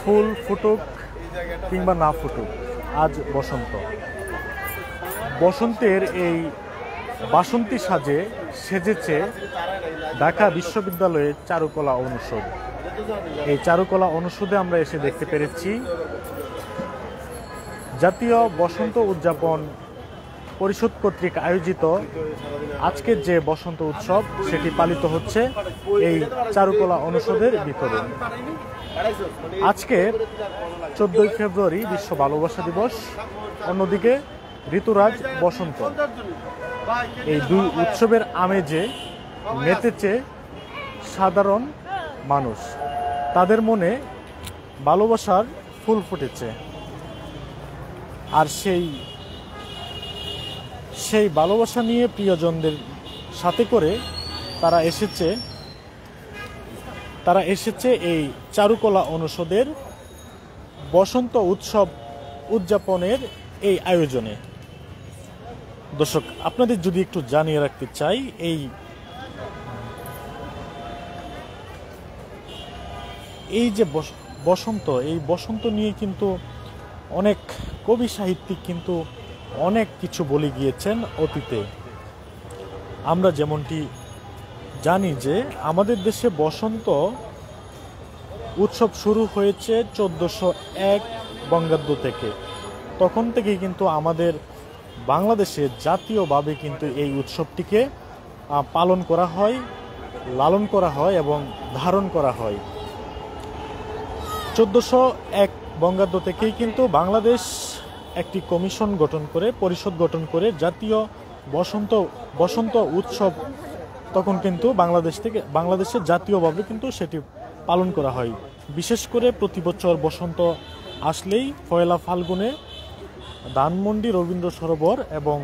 ফুল ফুটুক কিংবা না ফুটুক, আজ বসন্ত। বসন্তের এই বাসন্তী সাজে সেজেছে ঢাকা বিশ্ববিদ্যালয়ের চারুকলা অনুষদ। এই চারুকলা অনুষদে আমরা এসে দেখতে পেরেছি জাতীয় বসন্ত উদযাপন পরিষদ কর্তৃক আয়োজিত আজকের যে বসন্ত উৎসব সেটি পালিত হচ্ছে এই চারুকলা অনুষদের ভিতরে। আজকে 14 ফেব্রুয়ারি বিশ্ব ভালোবাসা দিবস, অন্যদিকে ঋতুরাজ বসন্ত। এই দুই উৎসবের আমেজে মেতেছে সাধারণ মানুষ, তাদের মনে ভালোবাসার ফুল ফুটেছে। আর সেই ভালোবাসা নিয়ে প্রিয়জনদের সাথে করে তারা এসেছে এই চারুকলা অনুষদের বসন্ত উৎসব উদযাপনের এই আয়োজনে। দর্শক, আপনাদের যদি একটু জানিয়ে রাখতে চাই, এই যে বসন্ত নিয়ে কিন্তু অনেক কবি সাহিত্যিক কিন্তু অনেক কিছু বলে গিয়েছেন অতীতে। আমরা যেমনটি জানি যে আমাদের দেশে বসন্ত উৎসব শুরু হয়েছে 1401 বঙ্গাব্দ থেকে। তখন থেকেই কিন্তু আমাদের বাংলাদেশে জাতীয়ভাবে কিন্তু এই উৎসবটিকে পালন করা হয়, লালন করা হয় এবং ধারণ করা হয়। 1401 বঙ্গাব্দ থেকেই কিন্তু বাংলাদেশ একটি কমিশন গঠন করে, পরিষদ গঠন করে জাতীয় বসন্ত উৎসব তখন কিন্তু বাংলাদেশে জাতীয়ভাবে কিন্তু সেটি পালন করা হয়। বিশেষ করে প্রতি বছর বসন্ত আসলেই পয়লা ফাল্গুনে ধানমন্ডি রবীন্দ্র সরোবর এবং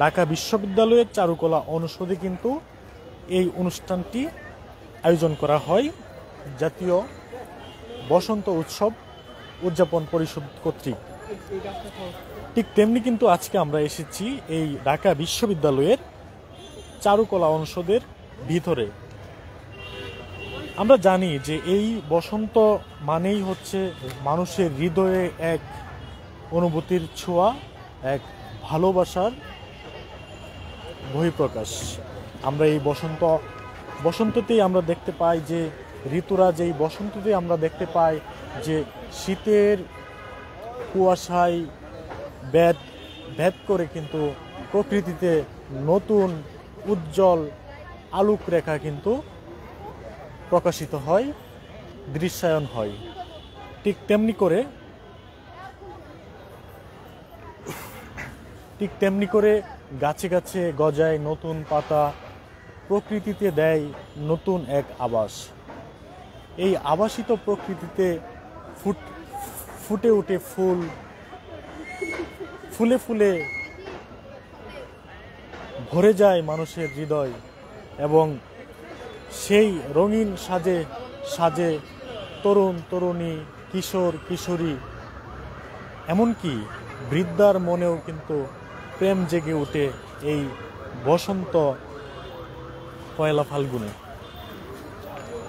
ঢাকা বিশ্ববিদ্যালয়ের চারুকলা অনুষদে কিন্তু এই অনুষ্ঠানটি আয়োজন করা হয় জাতীয় বসন্ত উৎসব উদযাপন পরিষদ কর্তৃক। ঠিক তেমনি কিন্তু আজকে আমরা এসেছি এই ঢাকা বিশ্ববিদ্যালয়ের চারুকলা অনুষদের ভিতরে। আমরা জানি যে এই বসন্ত মানেই হচ্ছে মানুষের হৃদয়ে এক অনুভূতির ছোঁয়া, এক ভালোবাসার বহিঃপ্রকাশ। আমরা এই বসন্ততেই আমরা দেখতে পাই যে ঋতুরাজ, এই বসন্ততেই আমরা দেখতে পাই যে শীতের কুয়াশায় ভেদ করে কিন্তু প্রকৃতিতে নতুন উজ্জ্বল আলোক রেখা কিন্তু প্রকাশিত হয়, দৃশ্যায়ন হয়। ঠিক তেমনি করে গাছে গাছে গজায় নতুন পাতা, প্রকৃতিতে দেয় নতুন এক আভাস। এই আভাসিত প্রকৃতিতে ফুটে ওঠে ফুলে ফুলে ভরে যায় মানুষের হৃদয়, এবং সেই রঙিন সাজে তরুণ তরুণী, কিশোর কিশোরী, এমনকি বৃদ্ধার মনেও কিন্তু প্রেম জেগে ওঠে এই বসন্ত পয়লা ফাল্গুনে।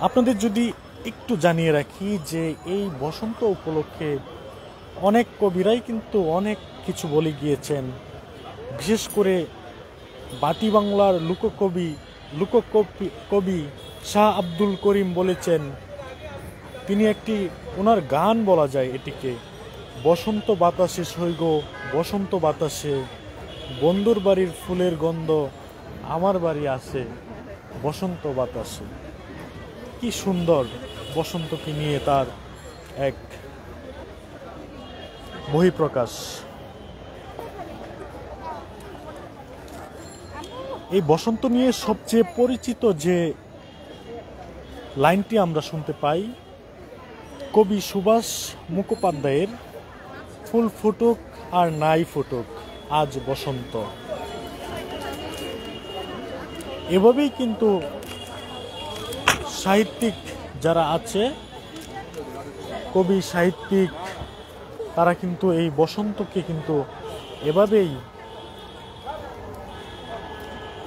আপনাদের যদি একটু জানিয়ে রাখি যে এই বসন্ত উপলক্ষে অনেক কবিরাই কিন্তু অনেক কিছু বলে গিয়েছেন। বিশেষ করে বাটি বাংলার লোককবি শাহ আব্দুল করিম বলেছেন, তিনি ওনার গান বলা যায় এটিকে, বসন্ত বাতাসে সৈগ বসন্ত বাতাসে, বন্ধুর বাড়ির ফুলের গন্ধ আমার বাড়ি আসে বসন্ত বাতাসে। কি সুন্দর বসন্তকে নিয়ে তার এক বহিঃপ্রকাশ। এই বসন্ত নিয়ে সবচেয়ে পরিচিত যে লাইনটি আমরা শুনতে পাই কবি সুভাষ মুখোপাধ্যায়ের, ফুল ফুটুক আর নাই ফুটুক আজ বসন্ত। এভাবেই কিন্তু সাহিত্যিক যারা আছে, কবি সাহিত্যিক, তারা কিন্তু এই বসন্তকে কিন্তু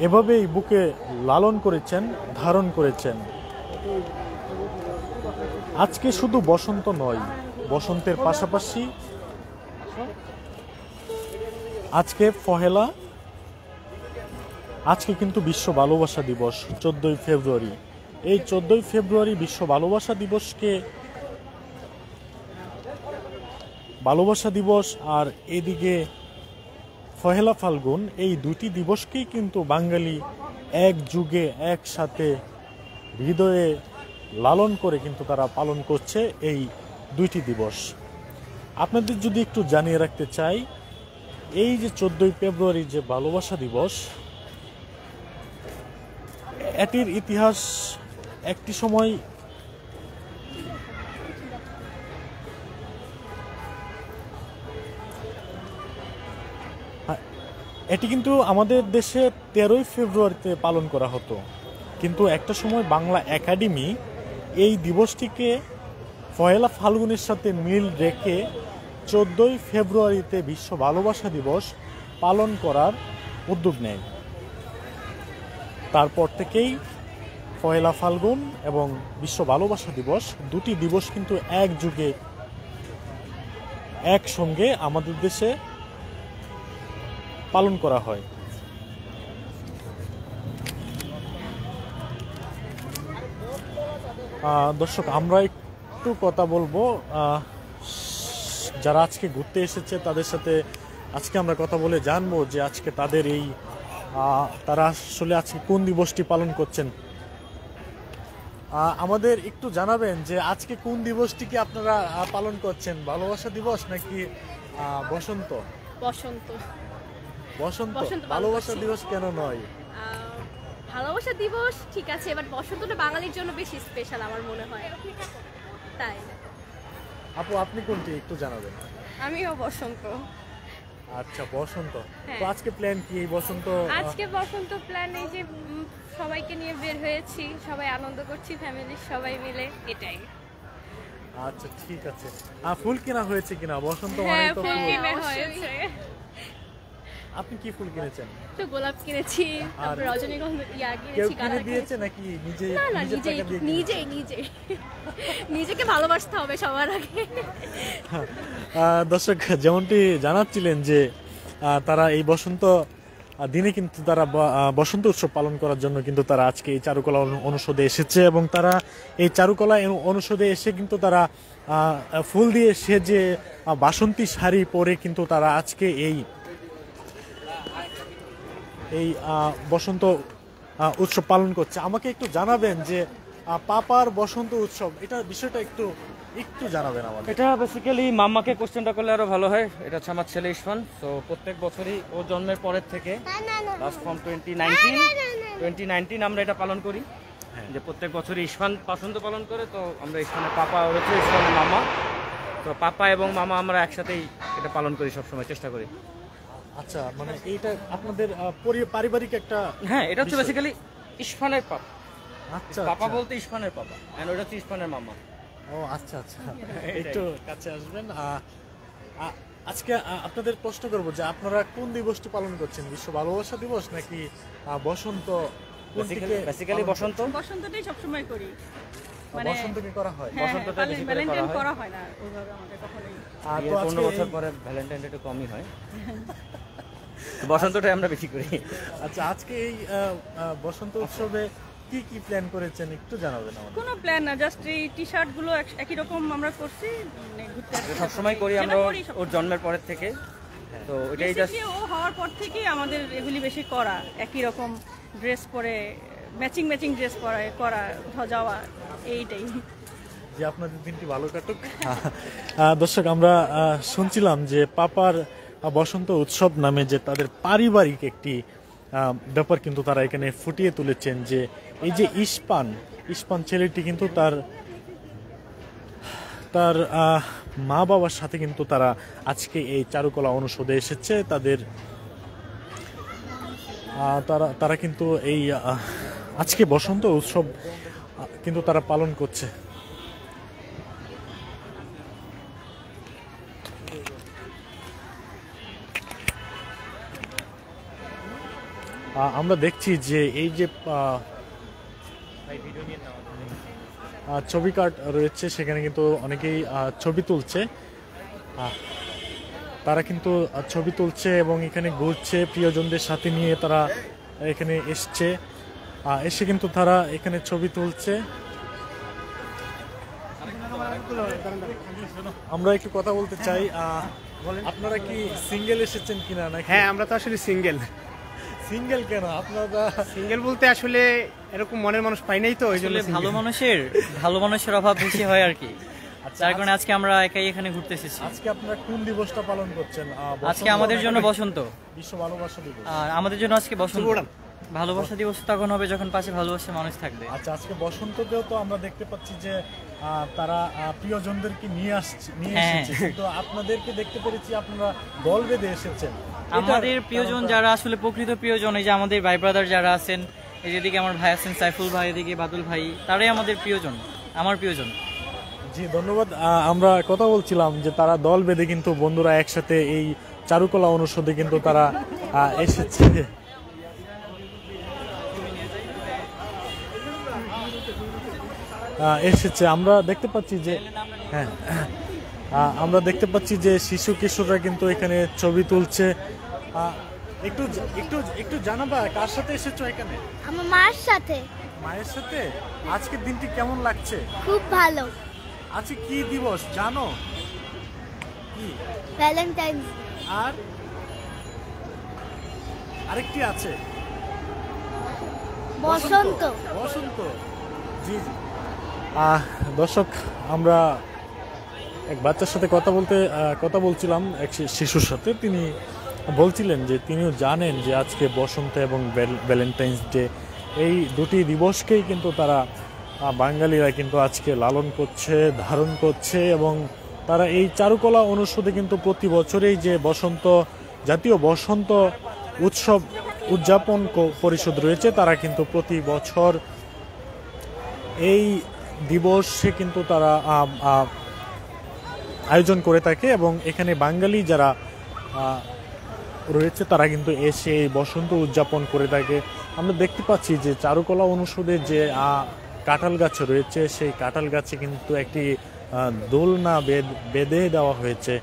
এভাবেই বুকে লালন করেছেন, ধারণ করেছেন। আজকে শুধু বসন্ত নয়, বসন্তের পাশাপাশি আজকে কিন্তু বিশ্ব ভালোবাসা দিবস 14ই ফেব্রুয়ারি। এই 14ই ফেব্রুয়ারি বিশ্ব ভালোবাসা দিবসকে ভালোবাসা দিবস আর এদিকে পহেলা ফাল্গুন, এই দুটি দিবসকেই কিন্তু বাঙালি এক যুগে একসাথে হৃদয়ে লালন করে কিন্তু তারা পালন করছে এই দুইটি দিবস। আপনাদের যদি একটু জানিয়ে রাখতে চাই, এই যে 14ই ফেব্রুয়ারি যে ভালোবাসা দিবস, এটির ইতিহাস একটি সময় এটি কিন্তু আমাদের দেশে 13ই ফেব্রুয়ারিতে পালন করা হতো, কিন্তু একটা সময় বাংলা একাডেমি এই দিবসটিকে পহেলা ফাল্গুনের সাথে মিল রেখে 14ই ফেব্রুয়ারিতে বিশ্ব ভালোবাসা দিবস পালন করার উদ্যোগ নেয়। তারপর থেকেই পহেলা ফাল্গুন এবং বিশ্ব ভালোবাসা দিবস দুটি দিবস কিন্তু এক যুগে একসঙ্গে আমাদের দেশে পালন করা হয়। দর্শক, আমরা একটু কথা বলবো যারা আজকে ঘুরতে এসেছে তাদের সাথে। আজকে আমরা কথা বলে জানবো যে আজকে তাদের তারা আসলে আজকে কোন দিবসটি পালন করছেন। আমাদের একটু জানাবেন যে আজকে কোন দিবসটিকে আপনারা পালন করছেন, ভালোবাসা দিবস নাকি বসন্ত? বসন্ত। বসন্ত। ভালোবাসা দিবস কেন নয়? ভালোবাসা দিবস ঠিক আছে, বাট বসন্তটা বাঙালির জন্য বেশি স্পেশাল আমার মনে হয়, তাই। আপু, আপনি কোনটি একটু জানাবেন? আমিও বসন্ত। আচ্ছা, বসন্ত। তো আজকে প্ল্যান কি এই বসন্ত? আজকে বসন্ত প্ল্যান এই যে সবাইকে নিয়ে বের হয়েছি, সবাই আনন্দ করছি, ফ্যামিলির সবাই মিলে, এটাই। আচ্ছা, ঠিক আছে। ফুল কেনা হয়েছে কিনা? বসন্ত মানে হ্যাঁ, তো ফুল ফুল। কেনা হয়েছে। আপনি কি ফুল কিনেছেন? তো গোলাপ কিনেছি, তারপর রজনীগন্ধা কেউ কিনেছি। কিনে দিয়েছে নাকি নিজে? না, নিজেকে ভালোবাসতে হবে সবার আগে। দর্শক, যেমনটি জানাচ্ছিলেন যে তারা এই বসন্ত দিনে কিন্তু তারা বসন্ত উৎসব পালন করার জন্য কিন্তু তারা আজকে এই চারুকলা অনুষদে এসেছে, এবং তারা এই চারুকলা অনুষদে এসে কিন্তু তারা ফুল দিয়ে সেজে বাসন্তী শাড়ি পরে কিন্তু তারা আজকে এই বসন্ত উৎসব পালন করছে। আমাকে একটু জানাবেন যে পাপার বসন্ত উৎসব, এটা বিষয়টা একটু জানাবেন আমাদের। এটা বেসিক্যালি মাম্মাকে কোশ্চেনটা করলে আরো ভালো হয়। এটা হচ্ছে আমার ছেলে ইরফান। তো প্রত্যেক বছরই ও জন্মের পরের থেকে লাস্ট ফ্রম 2019 আমরা এটা পালন করি, যে প্রত্যেক বছরই ইরফান বসন্ত পালন করে। তো আমরা ইরফানের পাপা, ওর হচ্ছে ইরফানের মামা। তো পাপা এবং মামা আমরা একসাথেই এটা পালন করি, সবসময় চেষ্টা করি। আচ্ছা, মানে এইটা আপনাদের পারিবারিক একটা? হ্যাঁ, এটা হচ্ছে বেসিক্যালি ইরফানের পাপা। আচ্ছা, পাপা বলতে ইরফানের পাপা, এন্ড ওটা হচ্ছে ইরফানের মামা। ও আচ্ছা, একটু কাছে আসবেন। আজকে আপনাদের প্রশ্ন করব যে আপনারা কোন দিবসটি পালন করছেন, বিশ্ব ভালোবাসা দিবস নাকি বসন্ত? বেসিক্যালি বসন্তটাই সবসময় করি। বসন্তকে করা হয়, বসন্তটা বেশি করে করা হয় না ওইভাবে আমাদের কখনোই। তো 15 বছর পরে ভ্যালেন্টাইন ডে একটু কমই হয়, বসন্তটাই আমরা বেশি করি। আচ্ছা, আজকে এই বসন্ত উৎসবে কি প্ল্যান করেছেন একটু জানাবেন আমাদের? কোনো প্ল্যান না, জাস্ট এই টি-শার্ট গুলো একই রকম আমরা করছি, মানে ঘুরতে সব সময় করি আমরা ওর জন্মের পরের থেকে। তো এটাই জাস্ট ও হওয়ার পর থেকেই আমাদের এগুলি বেশি করা, একই রকম ড্রেস পরে, ম্যাচিং ড্রেস পরে করা, কোথাও যাওয়া, এইটাই। যে আপনাদের দিনটি ভালো কাটুক। দর্শক, আমরা শুনছিলাম যে পাপার বসন্ত উৎসব নামে যে তাদের পারিবারিক একটি ব্যাপার কিন্তু তারা এখানে ফুটিয়ে তুলেছেন, যে এই যে ইস্পান ছেলেটি কিন্তু তার মা বাবার সাথে কিন্তু তারা আজকে এই চারুকলা অনুষদে এসেছে। তারা কিন্তু এই আজকে বসন্ত উৎসব কিন্তু তারা পালন করছে। আমরা দেখছি যে এই যে ছবি কার্ড রয়েছে, সেখানে কিন্তু অনেকেই ছবি তুলছে। তারা কিন্তু ছবি তুলছে এবং এখানে ঘুরছে, প্রিয়জনদের সাথে নিয়ে তারা এখানে এসে কিন্তু তারা এখানে ছবি তুলছে। আমরা একটু কথা বলতে চাই, আপনারা কি সিঙ্গেল এসেছেন কিনা নাকি? হ্যাঁ, আমরা তো আসলে সিঙ্গেল। সিঙ্গেল কেন আপনারা? সিঙ্গেল বলতে আসলে এরকম মনের মানুষ পাই নাই, তো ওই জন্য আসলে ভালো মানুষের অভাব বেশি হয় আর কি। যার কারণে আজকে আমরা একাই এখানে ঘুরতে এসেছি। আজকে আপনারা কোন দিবসটা পালন করছেন? আজকে আমাদের জন্য বসন্ত, বিশ্ব ভালোবাসা দিবস। আর আমাদের জন্য আজকে বসন্ত। ভালোবাসা দিবস তখন হবে যখন পাশে ভালোবাসার মানুষ থাকবে। আচ্ছা, আজকে বসন্ততেও তো আমরা দেখতে পাচ্ছি যে তারা প্রিয়জনদেরকে নিয়ে এসেছে, কিন্তু আপনাদেরকে দেখতে পেরেছি আপনারা দল বেঁধে এসেছেন। আমাদের প্রিয়জন যারা আসলে প্রকৃত প্রিয়জন, এই যে আমাদের ভাই ব্রাদার যারা আছেন, এই যেদিকে আমার ভাই আছেন সাইফুল ভাই, এদিকে বাদুল ভাই, তারাই আমাদের প্রিয়জন, আমার প্রিয়জন। জি, ধন্যবাদ। আমরা কথা বলছিলাম যে তারা দল বেঁধে কিন্তু বন্ধুরা একসাথে এই চারুকলা অনুষদে কিন্তু তারা এসেছে। আমরা দেখতে পাচ্ছি যে আমরা দেখতে পাচ্ছি যে শিশু কিশোররা কিন্তু এখানে ছবি তুলছে। একটু একটু একটু জানাবা কার সাথে এসেছো এখানে? আমার মার সাথে। মায়ের সাথে? আজকের দিনটি কেমন লাগছে? খুব ভালো। আজকে কি দিবস জানো? কি? ভ্যালেন্টাইন্স। আর আরেকটি আছে বসন্ত। বসন্ত। জি জি। দর্শক, আমরা এক বাচ্চার সাথে কথা বলছিলাম, এক শিশুর সাথে। তিনি বলছিলেন যে তিনিও জানেন যে আজকে বসন্ত এবং ভ্যালেন্টাইন্স ডে, এই দুটি দিবসকেই কিন্তু তারা বাঙালিরা কিন্তু আজকে লালন করছে, ধারণ করছে, এবং তারা এই চারুকলা অনুষদে কিন্তু প্রতি বছরেই যে জাতীয় বসন্ত উৎসব উদযাপন পরিষদ রয়েছে, তারা কিন্তু প্রতি বছর এই দিবসে কিন্তু তারা আয়োজন করে থাকে, এবং এখানে বাঙালি যারা রয়েছে তারা কিন্তু এসে এই বসন্ত উদযাপন করে থাকে। আমরা দেখতে পাচ্ছি যে চারুকলা অনুষদে যে কাঁঠাল গাছ রয়েছে, সেই কাঁঠাল গাছে কিন্তু একটি দোলনা বেঁধে দেওয়া হয়েছে।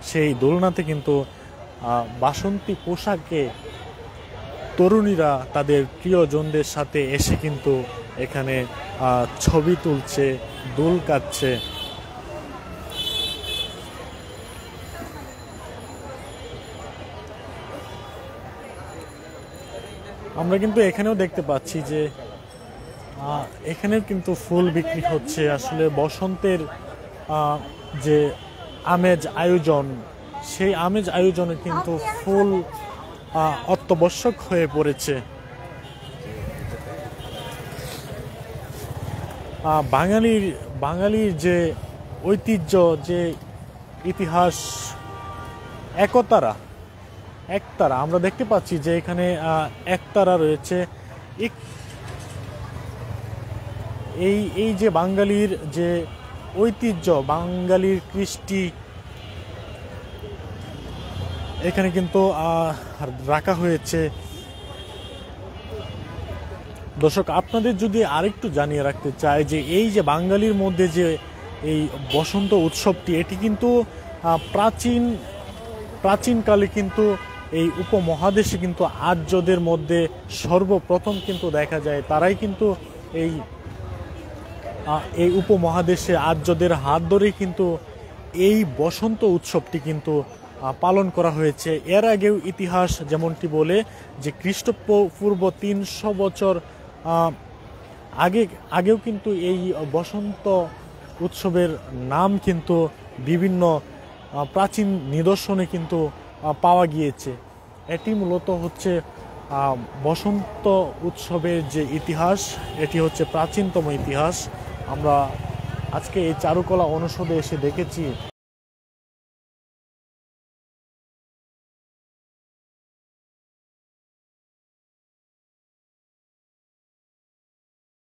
সেই দোলনাতে কিন্তু বাসন্তী পোশাকে তরুণীরা তাদের প্রিয়জনদের সাথে এসে কিন্তু এখানে ছবি তুলছে, দোল কাটছে। আমরা কিন্তু এখানেও দেখতে পাচ্ছি যে এখানেও কিন্তু ফুল বিক্রি হচ্ছে। আসলে বসন্তের যে আমেজ আয়োজন, সেই আমেজ আয়োজনে কিন্তু ফুল অত্যাবশ্যক হয়ে পড়েছে। বাঙালির যে ঐতিহ্য, যে ইতিহাস, একতারা আমরা দেখতে পাচ্ছি যে এখানে একতারা রয়েছে। এই যে বাঙালির যে ঐতিহ্য, বাঙালির কৃষ্টি এখানে কিন্তু রাখা হয়েছে। দর্শক, আপনাদের যদি আরেকটু জানিয়ে রাখতে চাই যে এই যে বাঙালির মধ্যে যে এই বসন্ত উৎসবটি, এটি কিন্তু প্রাচীনকালে কিন্তু এই উপমহাদেশে কিন্তু আর্যদের মধ্যে সর্বপ্রথম কিন্তু দেখা যায়। তারাই কিন্তু এই উপমহাদেশে আর্যদের হাত ধরেই কিন্তু এই বসন্ত উৎসবটি কিন্তু পালন করা হয়েছে। এর আগেও ইতিহাস যেমনটি বলে যে খ্রিস্টপূর্ব 300 বছর আগেও কিন্তু এই বসন্ত উৎসবের নাম কিন্তু বিভিন্ন প্রাচীন নিদর্শনে কিন্তু পাওয়া গিয়েছে। এটি মূলত হচ্ছে বসন্ত উৎসবের যে ইতিহাস, এটি হচ্ছে প্রাচীনতম ইতিহাস। আমরা আজকে এই চারুকলা অনুষদে এসে দেখেছি